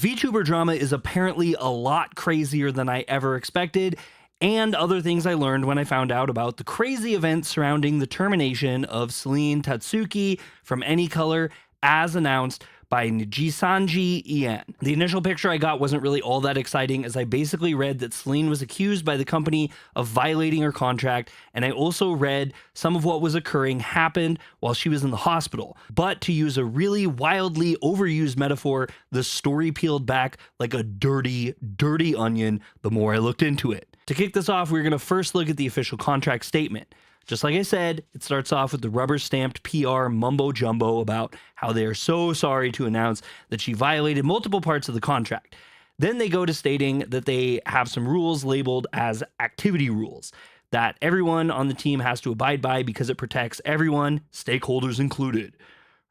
Vtuber drama is apparently a lot crazier than I ever expected, and other things I learned when I found out about the crazy events surrounding the termination of Selen Tatsuki from ANYCOLOR as announced by NIJISANJI EN. The initial picture I got wasn't really all that exciting, as I basically read that Selen was accused by the company of violating her contract, and I also read some of what was occurring happened while she was in the hospital. But to use a really wildly overused metaphor, the story peeled back like a dirty, dirty onion the more I looked into it. To kick this off, we're going to first look at the official contract statement. Just like I said, it starts off with the rubber-stamped PR mumbo-jumbo about how they are so sorry to announce that she violated multiple parts of the contract. Then they go to stating that they have some rules labeled as activity rules that everyone on the team has to abide by because it protects everyone, stakeholders included.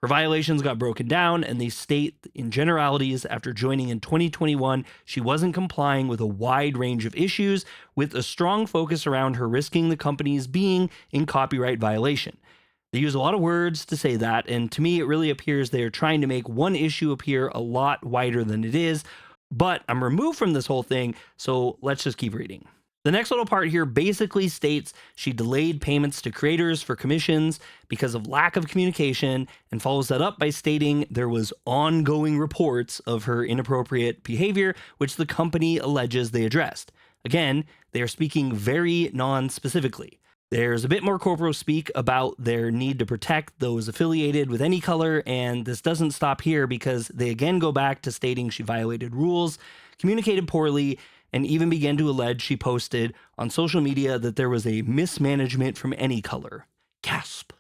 Her violations got broken down, and they state in generalities after joining in 2021, she wasn't complying with a wide range of issues, with a strong focus around her risking the company's being in copyright violation. They use a lot of words to say that, and to me it really appears they are trying to make one issue appear a lot wider than it is, but I'm removed from this whole thing, so let's just keep reading. The next little part here basically states she delayed payments to creators for commissions because of lack of communication, and follows that up by stating there was ongoing reports of her inappropriate behavior, which the company alleges they addressed. Again, they are speaking very non-specifically. There's a bit more corporal speak about their need to protect those affiliated with ANYCOLOR, and this doesn't stop here because they again go back to stating she violated rules, communicated poorly, and even began to allege she posted on social media that there was a mismanagement from ANYCOLOR. Gasp.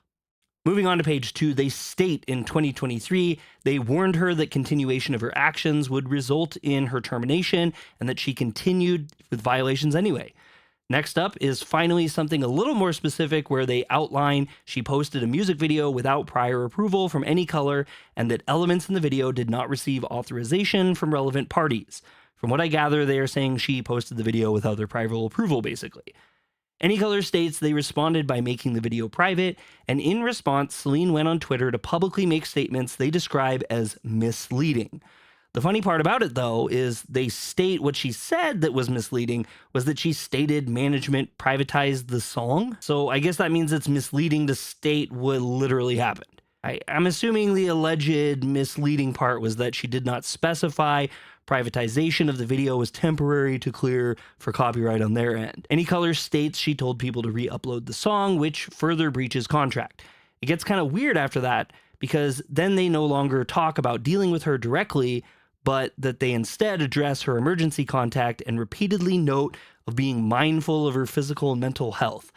Moving on to page 2, they state in 2023 they warned her that continuation of her actions would result in her termination, and that she continued with violations anyway. Next up is finally something a little more specific, where they outline she posted a music video without prior approval from ANYCOLOR, and that elements in the video did not receive authorization from relevant parties. From what I gather, they are saying she posted the video without their prior approval, basically. ANYCOLOR states they responded by making the video private, and in response, Selen went on Twitter to publicly make statements they describe as misleading. The funny part about it, though, is they state what she said that was misleading was that she stated management privatized the song. So I guess that means it's misleading to state what literally happened. I'm assuming the alleged misleading part was that she did not specify privatization of the video was temporary to clear for copyright on their end. ANYCOLOR states she told people to re-upload the song, which further breaches contract. It gets kind of weird after that, because then they no longer talk about dealing with her directly, but that they instead address her emergency contact and repeatedly note of being mindful of her physical and mental health.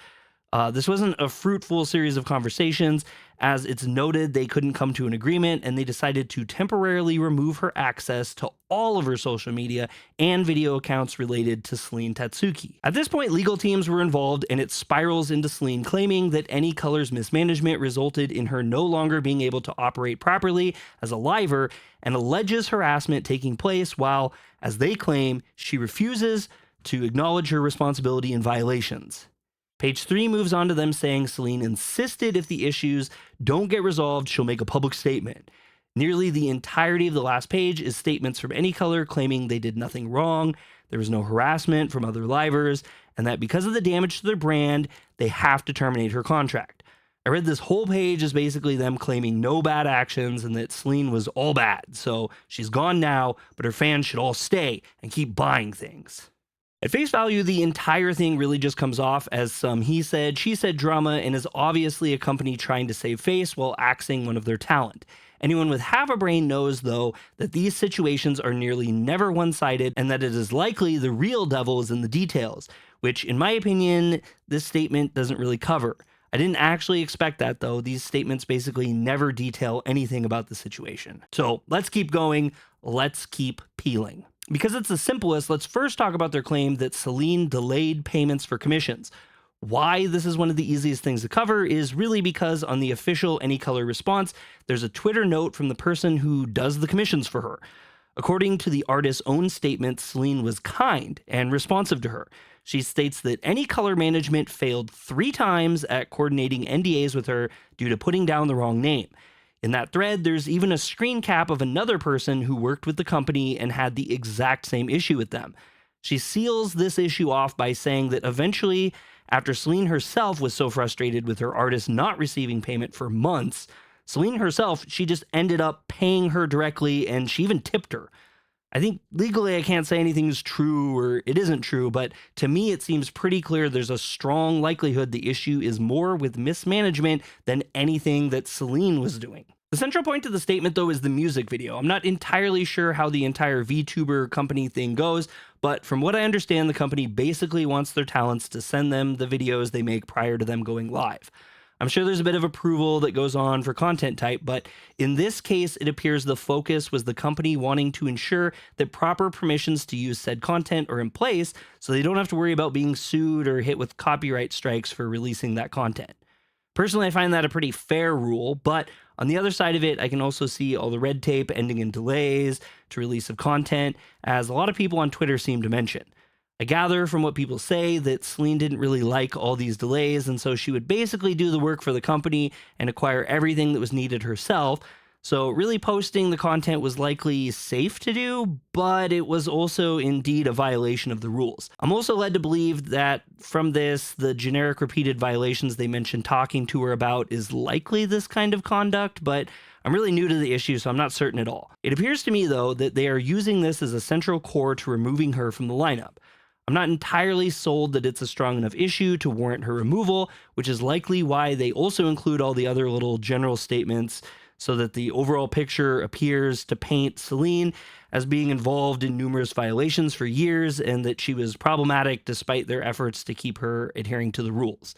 This wasn't a fruitful series of conversations, as it's noted they couldn't come to an agreement, and they decided to temporarily remove her access to all of her social media and video accounts related to Selen Tatsuki. At this point, legal teams were involved, and it spirals into Selen claiming that ANYCOLOR's mismanagement resulted in her no longer being able to operate properly as a liver, and alleges harassment taking place while, as they claim, she refuses to acknowledge her responsibility in violations. Page 3 moves on to them saying Selen insisted if the issues don't get resolved, she'll make a public statement. Nearly the entirety of the last page is statements from ANYCOLOR claiming they did nothing wrong, there was no harassment from other livers, and that because of the damage to their brand, they have to terminate her contract. I read this whole page as basically them claiming no bad actions and that Selen was all bad, so she's gone now, but her fans should all stay and keep buying things. At face value, the entire thing really just comes off as some he said, she said drama, and is obviously a company trying to save face while axing one of their talent. Anyone with half a brain knows, though, that these situations are nearly never one-sided, and that it is likely the real devil is in the details, which, in my opinion, this statement doesn't really cover. I didn't actually expect that, though. These statements basically never detail anything about the situation. So let's keep going. Let's keep peeling. Because it's the simplest, let's first talk about their claim that Selen delayed payments for commissions. Why this is one of the easiest things to cover is really because on the official ANYCOLOR response, there's a Twitter note from the person who does the commissions for her. According to the artist's own statement, Selen was kind and responsive to her. She states that ANYCOLOR management failed 3 times at coordinating NDAs with her due to putting down the wrong name. In that thread, there's even a screen cap of another person who worked with the company and had the exact same issue with them. She seals this issue off by saying that eventually, after Selen herself was so frustrated with her artist not receiving payment for months, Selen herself, she just ended up paying her directly, and she even tipped her. I think legally I can't say anything is true or it isn't true, but to me it seems pretty clear there's a strong likelihood the issue is more with mismanagement than anything that Selen was doing. The central point to the statement, though, is the music video. I'm not entirely sure how the entire Vtuber company thing goes, but from what I understand, the company basically wants their talents to send them the videos they make prior to them going live. I'm sure there's a bit of approval that goes on for content type, but in this case, it appears the focus was the company wanting to ensure that proper permissions to use said content are in place so they don't have to worry about being sued or hit with copyright strikes for releasing that content. Personally, I find that a pretty fair rule, but on the other side of it, I can also see all the red tape ending in delays to release of content, as a lot of people on Twitter seem to mention. I gather from what people say that Selen didn't really like all these delays, and so she would basically do the work for the company and acquire everything that was needed herself. So really posting the content was likely safe to do, but it was also indeed a violation of the rules. I'm also led to believe that from this, the generic repeated violations they mentioned talking to her about is likely this kind of conduct, but I'm really new to the issue, so I'm not certain at all. It appears to me, though, that they are using this as a central core to removing her from the lineup. I'm not entirely sold that it's a strong enough issue to warrant her removal, which is likely why they also include all the other little general statements so that the overall picture appears to paint Selen as being involved in numerous violations for years and that she was problematic despite their efforts to keep her adhering to the rules.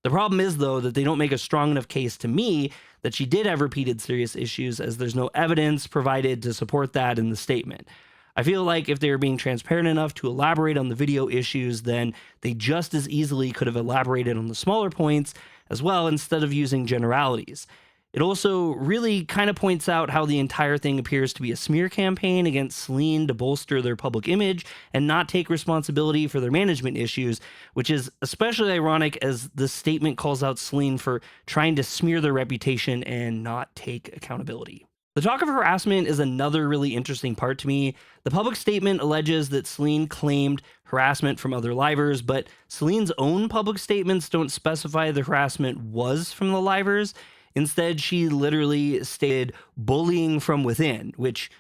The problem is, though, that they don't make a strong enough case to me that she did have repeated serious issues, as there's no evidence provided to support that in the statement. I feel like if they were being transparent enough to elaborate on the video issues, then they just as easily could have elaborated on the smaller points as well instead of using generalities. It also really kind of points out how the entire thing appears to be a smear campaign against Selen to bolster their public image and not take responsibility for their management issues, which is especially ironic as the statement calls out Selen for trying to smear their reputation and not take accountability. The talk of harassment is another really interesting part to me. The public statement alleges that Selen claimed harassment from other livers, but Selen's own public statements don't specify the harassment was from the livers. Instead, she literally stated bullying from within, which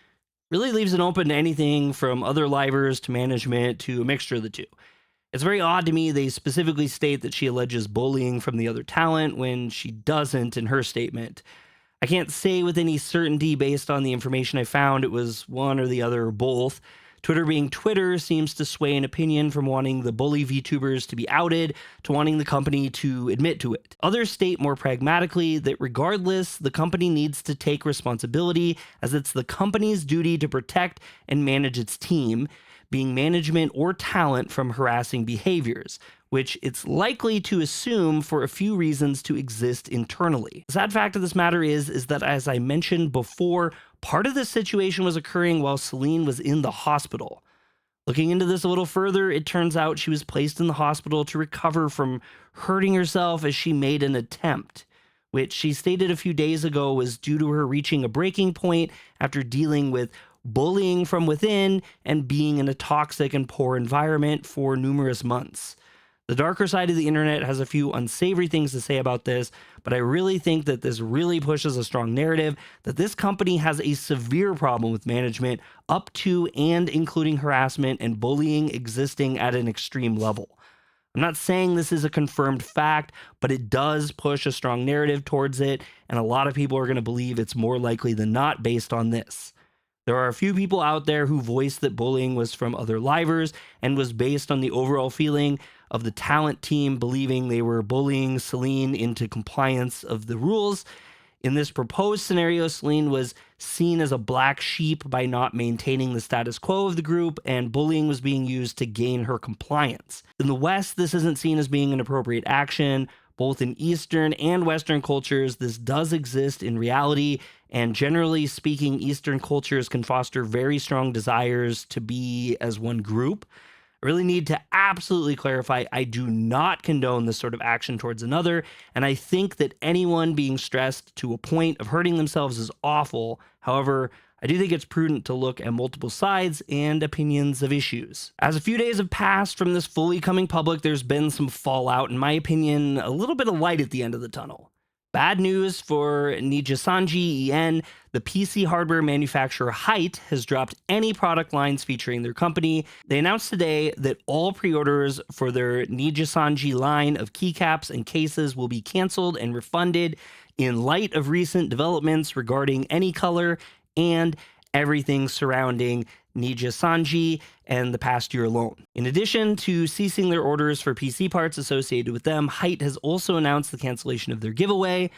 really leaves it open to anything from other livers to management to a mixture of the two. It's very odd to me they specifically state that she alleges bullying from the other talent when she doesn't in her statement. I can't say with any certainty based on the information I found it was one or the other or both. Twitter being Twitter seems to sway an opinion from wanting the bully VTubers to be outed to wanting the company to admit to it. Others state more pragmatically that regardless, the company needs to take responsibility as it's the company's duty to protect and manage its team, being management or talent from harassing behaviors, which it's likely to assume for a few reasons to exist internally. The sad fact of this matter is that, as I mentioned before, part of this situation was occurring while Selen was in the hospital. Looking into this a little further, it turns out she was placed in the hospital to recover from hurting herself as she made an attempt, which she stated a few days ago was due to her reaching a breaking point after dealing with bullying from within and being in a toxic and poor environment for numerous months. The darker side of the internet has a few unsavory things to say about this, but I really think that this really pushes a strong narrative that this company has a severe problem with management up to and including harassment and bullying existing at an extreme level. I'm not saying this is a confirmed fact, but it does push a strong narrative towards it, and a lot of people are going to believe it's more likely than not based on this. There are a few people out there who voiced that bullying was from other livers and was based on the overall feeling of the talent team believing they were bullying Selen into compliance of the rules. In this proposed scenario, Selen was seen as a black sheep by not maintaining the status quo of the group, and bullying was being used to gain her compliance. In the West, this isn't seen as being an appropriate action. Both in Eastern and Western cultures, this does exist in reality, and generally speaking, Eastern cultures can foster very strong desires to be as one group. I really need to absolutely clarify, I do not condone this sort of action towards another, and I think that anyone being stressed to a point of hurting themselves is awful. However, I do think it's prudent to look at multiple sides and opinions of issues. As a few days have passed from this fully coming public, there's been some fallout, in my opinion, a little bit of light at the end of the tunnel. Bad news for NIJISANJI EN. The PC hardware manufacturer HYTE has dropped any product lines featuring their company. They announced today that all pre-orders for their NIJISANJI line of keycaps and cases will be canceled and refunded in light of recent developments regarding ANYCOLOR and everything surrounding NIJISANJI and the past year alone. In addition to ceasing their orders for PC parts associated with them, HYTE has also announced the cancellation of their giveaway.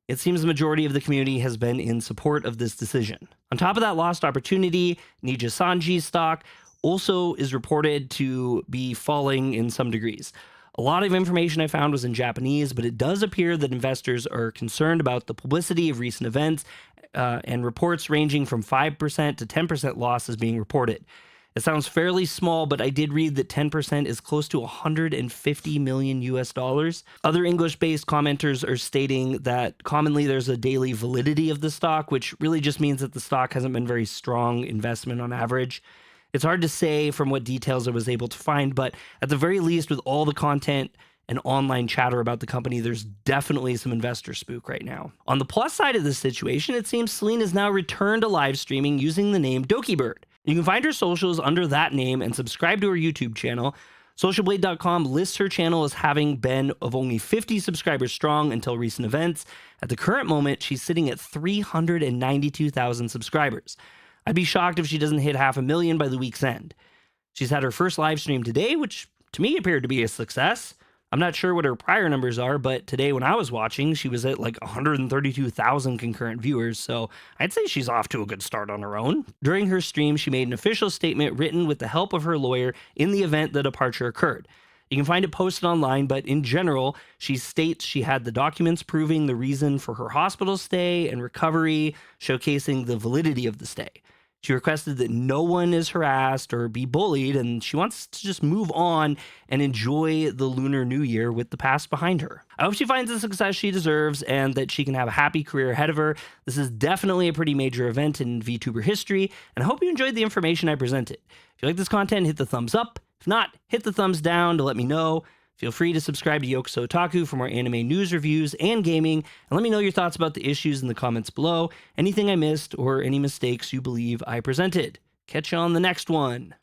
It seems the majority of the community has been in support of this decision. On top of that lost opportunity, NIJISANJI stock also is reported to be falling in some degrees. A lot of information I found was in Japanese, but it does appear that investors are concerned about the publicity of recent events and reports ranging from 5% to 10% losses being reported. It sounds fairly small, but I did read that 10% is close to 150 million US dollars. Other English-based commenters are stating that commonly there's a daily validity of the stock, which really just means that the stock hasn't been very strong investment on average. It's hard to say from what details I was able to find, but at the very least, with all the content and online chatter about the company, there's definitely some investor spook right now. On the plus side of this situation, it seems Selen has now returned to live streaming using the name Dokibird. You can find her socials under that name and subscribe to her YouTube channel. Socialblade.com lists her channel as having been of only 50 subscribers strong until recent events. At the current moment, she's sitting at 392,000 subscribers. I'd be shocked if she doesn't hit 500,000 by the week's end. She's had her first live stream today, which to me appeared to be a success. I'm not sure what her prior numbers are, but today when I was watching, she was at like 132,000 concurrent viewers, so I'd say she's off to a good start on her own. During her stream, she made an official statement written with the help of her lawyer in the event the departure occurred. You can find it posted online, but in general, she states she had the documents proving the reason for her hospital stay and recovery, showcasing the validity of the stay. She requested that no one is harassed or be bullied, and she wants to just move on and enjoy the Lunar New Year with the past behind her. I hope she finds the success she deserves and that she can have a happy career ahead of her. This is definitely a pretty major event in VTuber history, and I hope you enjoyed the information I presented. If you like this content, hit the thumbs up. If not, hit the thumbs down to let me know. Feel free to subscribe to Yokoso Otaku for more anime news reviews and gaming, and let me know your thoughts about the issues in the comments below, anything I missed, or any mistakes you believe I presented. Catch you on the next one.